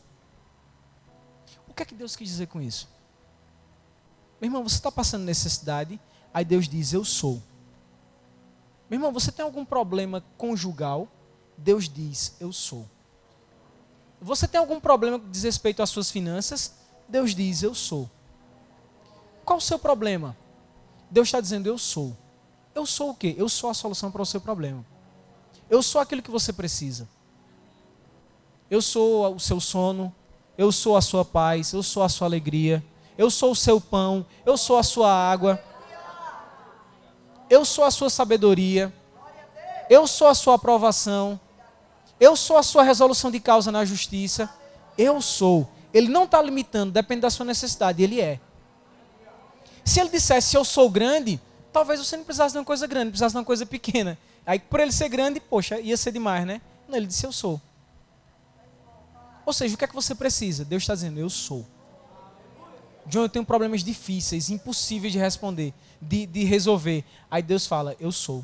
O que é que Deus quis dizer com isso? Meu irmão, você está passando necessidade, aí Deus diz: eu sou. Meu irmão, você tem algum problema conjugal, Deus diz: eu sou. Você tem algum problema que diz respeito às suas finanças, Deus diz: eu sou. Qual o seu problema? Deus está dizendo: eu sou. Eu sou o quê? Eu sou a solução para o seu problema. Eu sou aquilo que você precisa. Eu sou o seu sono. Eu sou a sua paz. Eu sou a sua alegria. Eu sou o seu pão. Eu sou a sua água. Eu sou a sua sabedoria. Eu sou a sua aprovação. Eu sou a sua resolução de causa na justiça. Eu sou. Ele não está limitando, depende da sua necessidade. Ele é. Se ele dissesse: eu sou grande, talvez você não precisasse de uma coisa grande, precisasse de uma coisa pequena. Aí, por ele ser grande, poxa, ia ser demais, né? Não, ele disse: eu sou. Ou seja, o que é que você precisa? Deus está dizendo: eu sou. John, eu tenho problemas difíceis, impossíveis de responder, de resolver. Aí Deus fala: eu sou.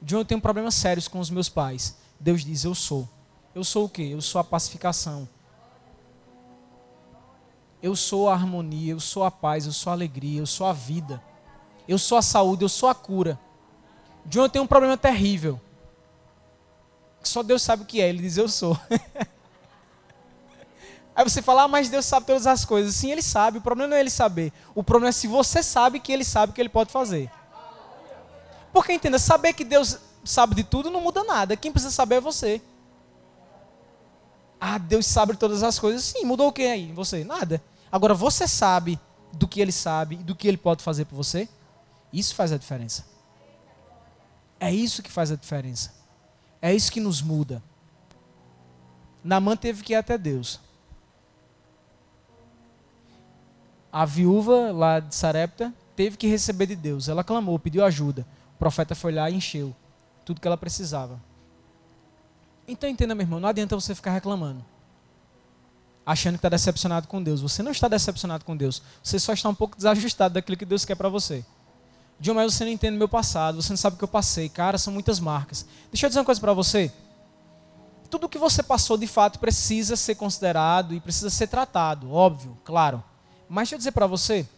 John, eu tenho problemas sérios com os meus pais. Deus diz: eu sou. Eu sou o quê? Eu sou a pacificação. Eu sou a harmonia, eu sou a paz, eu sou a alegria, eu sou a vida. Eu sou a saúde, eu sou a cura. John, eu tenho um problema terrível. Só Deus sabe o que é. Ele diz: eu sou. Aí você fala: mas Deus sabe todas as coisas. Sim, Ele sabe. O problema não é Ele saber. O problema é se você sabe que Ele sabe o que Ele pode fazer. Porque entenda, saber que Deus sabe de tudo não muda nada. Quem precisa saber é você. Ah, Deus sabe de todas as coisas. Sim, mudou o que aí em você? Nada. Agora, você sabe do que Ele sabe e do que Ele pode fazer por você? Isso faz a diferença. É isso que faz a diferença. É isso que nos muda. Naamã teve que ir até Deus. A viúva lá de Sarepta teve que receber de Deus. Ela clamou, pediu ajuda. O profeta foi lá e encheu tudo que ela precisava. Então entenda, meu irmão, não adianta você ficar reclamando, achando que está decepcionado com Deus. Você não está decepcionado com Deus. Você só está um pouco desajustado daquilo que Deus quer para você. John, mas você não entende meu passado, você não sabe o que eu passei. Cara, são muitas marcas. Deixa eu dizer uma coisa para você. Tudo o que você passou, de fato, precisa ser considerado e precisa ser tratado, óbvio, claro. Mas deixa eu dizer para você,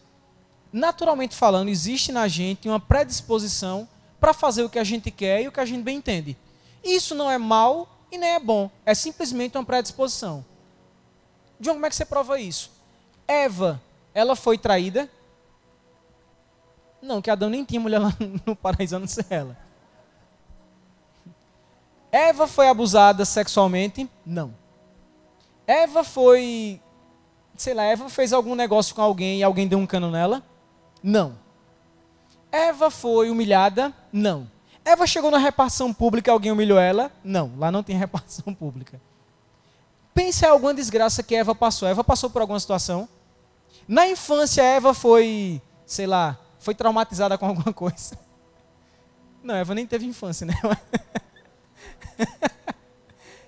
naturalmente falando, existe na gente uma predisposição para fazer o que a gente quer e o que a gente bem entende. Isso não é mal e nem é bom. É simplesmente uma predisposição. John, como é que você prova isso? Eva, ela foi traída? Não, que Adão nem tinha mulher lá no paraíso, a não ser ela. Eva foi abusada sexualmente? Não. Eva foi, Eva fez algum negócio com alguém e alguém deu um cano nela? Não. Eva foi humilhada? Não. Eva chegou na repartição pública e alguém humilhou ela? Não, lá não tem repartição pública. Pense em alguma desgraça que Eva passou. Eva passou por alguma situação. Na infância, Eva foi, sei lá, foi traumatizada com alguma coisa. Não, Eva nem teve infância, né?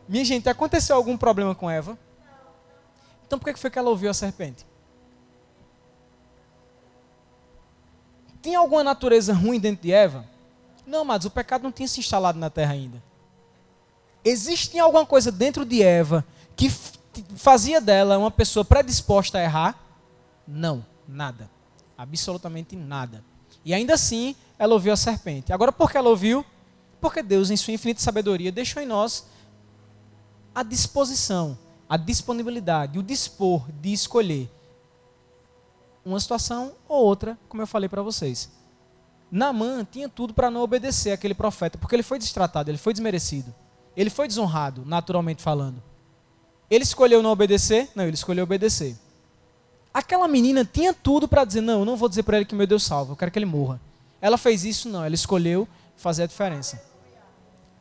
Minha gente, aconteceu algum problema com Eva? Então por que foi que ela ouviu a serpente? Tinha alguma natureza ruim dentro de Eva? Não, amados, o pecado não tinha se instalado na terra ainda. Existia alguma coisa dentro de Eva que fazia dela uma pessoa predisposta a errar? Não, nada. Absolutamente nada. E ainda assim, ela ouviu a serpente. Agora, por que ela ouviu? Porque Deus, em sua infinita sabedoria, deixou em nós a disposição, a disponibilidade, o dispor de escolher uma situação ou outra, como eu falei para vocês. Naamã tinha tudo para não obedecer àquele profeta, porque ele foi destratado, ele foi desmerecido, ele foi desonrado, naturalmente falando. Ele escolheu não obedecer? Não, ele escolheu obedecer. Aquela menina tinha tudo para dizer, não, eu não vou dizer para ele que meu Deus salva, eu quero que ele morra. Ela fez isso? Não, ela escolheu fazer a diferença.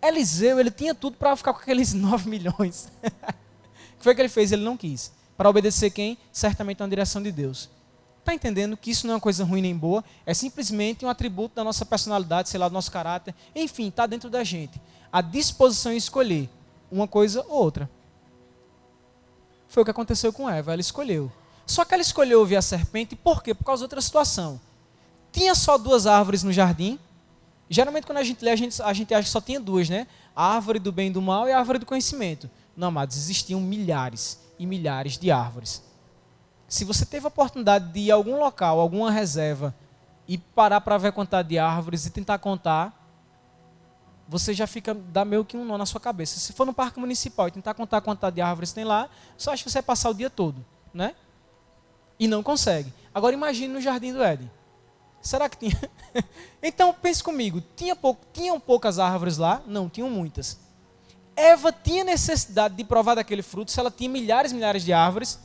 Eliseu, ele tinha tudo para ficar com aqueles 9 milhões. O que foi que ele fez? Ele não quis. Para obedecer quem? Certamente na direção de Deus. Está entendendo que isso não é uma coisa ruim nem boa? É simplesmente um atributo da nossa personalidade, sei lá, do nosso caráter. Enfim, está dentro da gente. A disposição em escolher uma coisa ou outra. Foi o que aconteceu com Eva, ela escolheu. Só que ela escolheu ouvir a serpente, por quê? Por causa de outra situação. Tinha só 2 árvores no jardim. Geralmente quando a gente lê, a gente acha que só tinha 2, né? A árvore do bem e do mal e a árvore do conhecimento. Não, amados, existiam milhares e milhares de árvores. Se você teve a oportunidade de ir a algum local, alguma reserva, e parar para ver a quantidade de árvores e tentar contar, você já dá meio que um nó na sua cabeça. Se for no parque municipal e tentar contar a quantidade de árvores que tem lá, só acha que você vai passar o dia todo, né? E não consegue. Agora imagine no Jardim do Éden. Será que tinha? Então pense comigo, tinham poucas árvores lá? Não, tinham muitas. Eva tinha necessidade de provar daquele fruto se ela tinha milhares e milhares de árvores?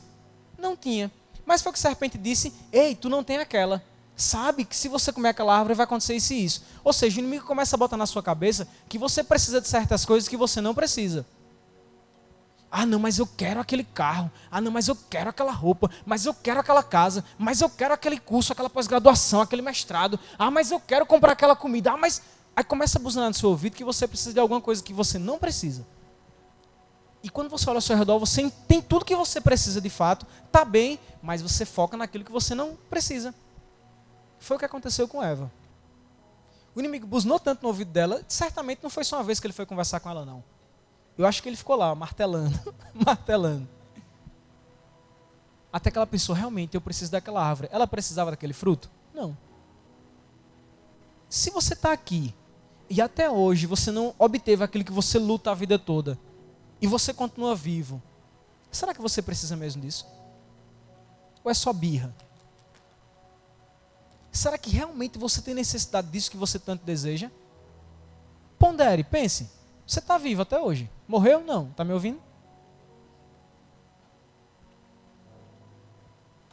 Não tinha. Mas foi o que a serpente disse, ei, tu não tem aquela. Sabe que se você comer aquela árvore vai acontecer isso e isso. Ou seja, o inimigo começa a botar na sua cabeça que você precisa de certas coisas que você não precisa. Ah, não, mas eu quero aquele carro. Ah, não, mas eu quero aquela roupa. Mas eu quero aquela casa. Mas eu quero aquele curso, aquela pós-graduação, aquele mestrado. Ah, mas eu quero comprar aquela comida. Ah, mas... Aí começa a buzinar no seu ouvido que você precisa de alguma coisa que você não precisa. E quando você olha ao seu redor, você tem tudo que você precisa de fato, está bem, mas você foca naquilo que você não precisa. Foi o que aconteceu com Eva. O inimigo buzinou tanto no ouvido dela, certamente não foi só uma vez que ele foi conversar com ela, não. Eu acho que ele ficou lá, martelando, martelando. Até que ela pensou, realmente, eu preciso daquela árvore. Ela precisava daquele fruto? Não. Se você está aqui, e até hoje você não obteve aquilo que você luta a vida toda, e você continua vivo, será que você precisa mesmo disso? Ou é só birra? Será que realmente você tem necessidade disso que você tanto deseja? Pondere, pense. Você está vivo até hoje. Morreu? Não. Está me ouvindo?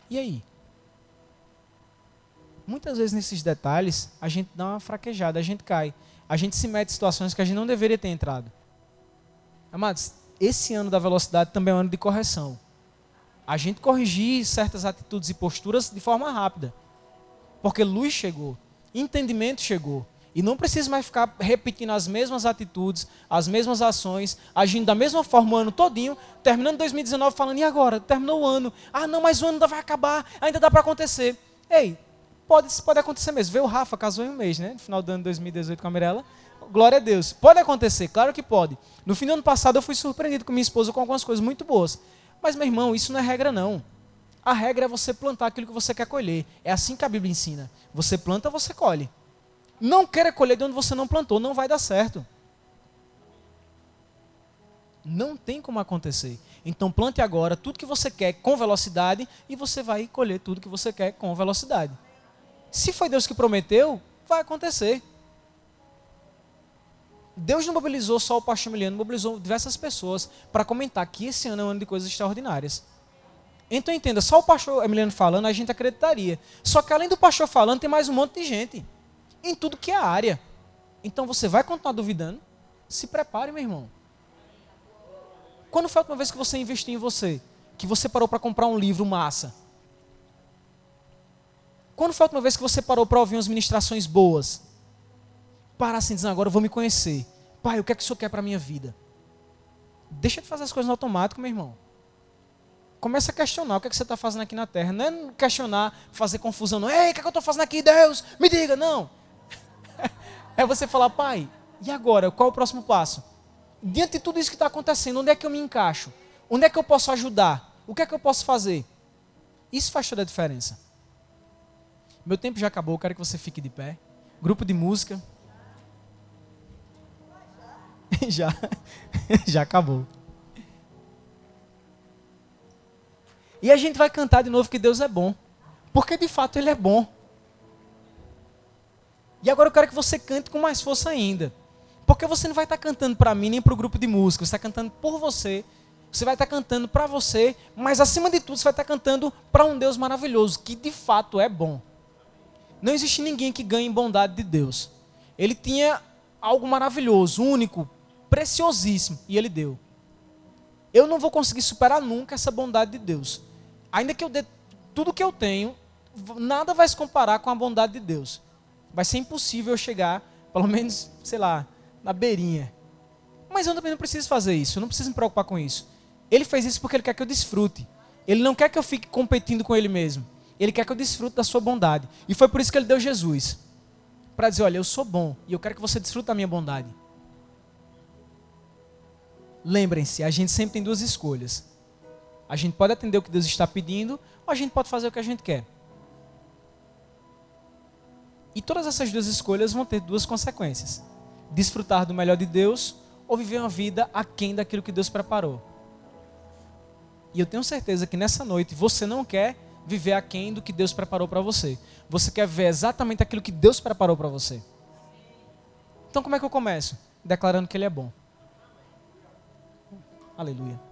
E aí? Muitas vezes nesses detalhes, a gente dá uma fraquejada, a gente cai. A gente se mete em situações que a gente não deveria ter entrado. Amados, esse ano da velocidade também é um ano de correção. A gente corrigir certas atitudes e posturas de forma rápida. Porque luz chegou, entendimento chegou. E não precisa mais ficar repetindo as mesmas atitudes, as mesmas ações, agindo da mesma forma o ano todinho, terminando 2019 falando, e agora? Terminou o ano. Ah, não, mas o ano ainda vai acabar, ainda dá para acontecer. Ei, pode acontecer mesmo. Vê o Rafa, casou em um mês, né? No final do ano de 2018 com a Mirella. Glória a Deus. Pode acontecer, claro que pode. No fim do ano passado eu fui surpreendido com minha esposa com algumas coisas muito boas. Mas, meu irmão, isso não é regra, não. A regra é você plantar aquilo que você quer colher. É assim que a Bíblia ensina. Você planta, você colhe. Não queira colher de onde você não plantou, não vai dar certo. Não tem como acontecer. Então plante agora tudo que você quer com velocidade e você vai colher tudo que você quer com velocidade. Se foi Deus que prometeu, vai acontecer. Deus não mobilizou só o pastor Emiliano, mobilizou diversas pessoas para comentar que esse ano é um ano de coisas extraordinárias. Então entenda, só o pastor Emiliano falando a gente acreditaria. Só que além do pastor falando tem mais um monte de gente. Em tudo que é área. Então você vai continuar duvidando? Se prepare, meu irmão. Quando foi a última vez que você investiu em você? Que você parou para comprar um livro massa? Quando foi a última vez que você parou para ouvir umas ministrações boas? Para assim, dizendo, agora eu vou me conhecer. Pai, o que é que o Senhor quer para a minha vida? Deixa de fazer as coisas no automático, meu irmão. Começa a questionar o que é que você está fazendo aqui na terra. Não é questionar, fazer confusão. Não. Ei, o que é que eu estou fazendo aqui, Deus? Me diga, não. É você falar, pai, e agora? Qual é o próximo passo? Diante de tudo isso que está acontecendo, onde é que eu me encaixo? Onde é que eu posso ajudar? O que é que eu posso fazer? Isso faz toda a diferença. Meu tempo já acabou, eu quero que você fique de pé. Grupo de música. Já acabou. E a gente vai cantar de novo que Deus é bom. Porque de fato Ele é bom. E agora eu quero que você cante com mais força ainda. Porque você não vai estar cantando para mim nem para o grupo de música. Você está cantando por você. Você vai estar cantando para você. Mas acima de tudo você vai estar cantando para um Deus maravilhoso. Que de fato é bom. Não existe ninguém que ganhe bondade de Deus. Ele tinha algo maravilhoso, único, preciosíssimo. E Ele deu. Eu não vou conseguir superar nunca essa bondade de Deus. Ainda que eu dê tudo que eu tenho, nada vai se comparar com a bondade de Deus. Vai ser impossível eu chegar, pelo menos, sei lá, na beirinha. Mas eu também não preciso fazer isso, eu não preciso me preocupar com isso. Ele fez isso porque Ele quer que eu desfrute. Ele não quer que eu fique competindo com Ele mesmo. Ele quer que eu desfrute da sua bondade. E foi por isso que Ele deu Jesus. Para dizer, olha, eu sou bom e eu quero que você desfrute da minha bondade. Lembrem-se, a gente sempre tem duas escolhas. A gente pode atender o que Deus está pedindo, ou a gente pode fazer o que a gente quer. E todas essas duas escolhas vão ter duas consequências. Desfrutar do melhor de Deus, ou viver uma vida aquém daquilo que Deus preparou. E eu tenho certeza que nessa noite você não quer viver aquém do que Deus preparou para você. Você quer ver exatamente aquilo que Deus preparou para você. Então como é que eu começo? Declarando que Ele é bom. Aleluia.